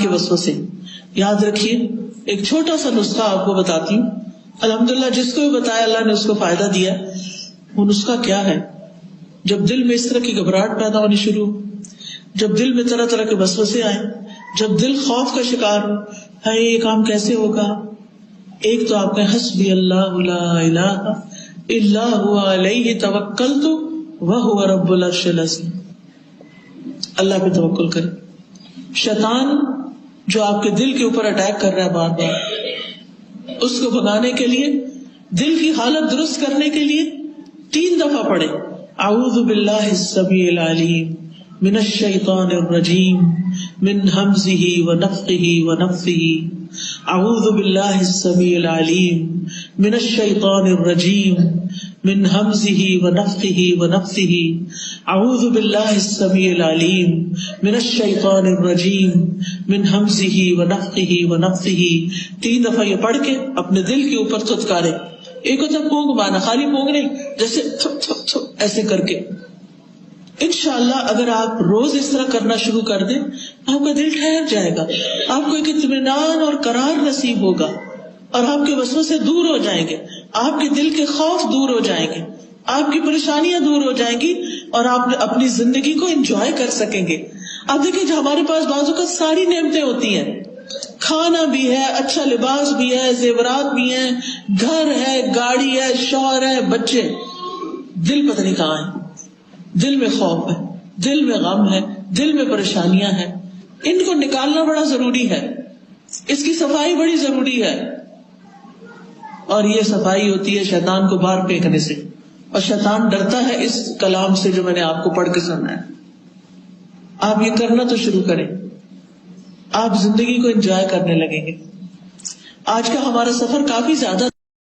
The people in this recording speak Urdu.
کے وسوسے. یاد رکھیے ایک چھوٹا سا نسخہ آپ کو بتاتی ہوں. الحمدللہ جس کو بھی بتایا اللہ نے اس کو فائدہ دیا. وہ نسخہ کیا ہے؟ جب دل میں اس طرح کی گھبراہٹ پیدا ہونی شروع ہو، جب دل میں طرح طرح کے وسوسے آئیں، جب دل خوف کا شکار ہو، ہے یہ کام کیسے ہوگا، ایک تو آپ نے حسبی اللہ لا الہ الا هو علیہ توکلت وہو رب العرش العظیم. اللہ پہ توکل کریں. شیطان جو آپ کے دل کے اوپر اٹیک کر رہا ہے بار بار، اس کو بھگانے کے لیے، دل کی حالت درست کرنے کے لیے 3 دفعہ پڑھیں اعوذ باللہ السمیع العلیم من الشیطان الرجیم من ہمزہ ونفخہ ونفثہ. اعوذ باللہ السمیع العلیم من الشیطان الرجیم من ہمزہ ونفخہ ونفثہ. اعوذ باللہ السمیع العلیم من الشیطان الرجیم من ہمزہ ونفخہ ونفثہ. 3 دفعہ یہ پڑھ کے اپنے دل کے اوپر تھتکارے. ایک ہوتا ہے پونگ مارنا، خالی پونگ نہیں، جیسے تھپ تھپ تھپ ایسے کر کے. انشاءاللہ اگر آپ روز اس طرح کرنا شروع کر دیں، آپ کا دل ٹھہر جائے گا، آپ کو ایک اطمینان اور قرار نصیب ہوگا، اور آپ کے وسوسے دور ہو جائیں گے، آپ کے دل کے خوف دور ہو جائیں گے، آپ کی پریشانیاں دور ہو جائیں گی، اور آپ اپنی زندگی کو انجوائے کر سکیں گے. آپ دیکھیں جو ہمارے پاس بعض اوقات ساری نعمتیں ہوتی ہیں، کھانا بھی ہے، اچھا لباس بھی ہے، زیورات بھی ہیں، گھر ہے، گاڑی ہے، شوہر ہے، بچے، دل پتہ نہیں کہاں ہے. دل میں خوف ہے، دل میں غم ہے، دل میں پریشانیاں ہیں. ان کو نکالنا بڑا ضروری ہے، اس کی صفائی بڑی ضروری ہے. اور یہ صفائی ہوتی ہے شیطان کو باہر پھینکنے سے. اور شیطان ڈرتا ہے اس کلام سے جو میں نے آپ کو پڑھ کے سنا ہے. آپ یہ کرنا تو شروع کریں، آپ زندگی کو انجوائے کرنے لگیں گے. آج کا ہمارا سفر کافی زیادہ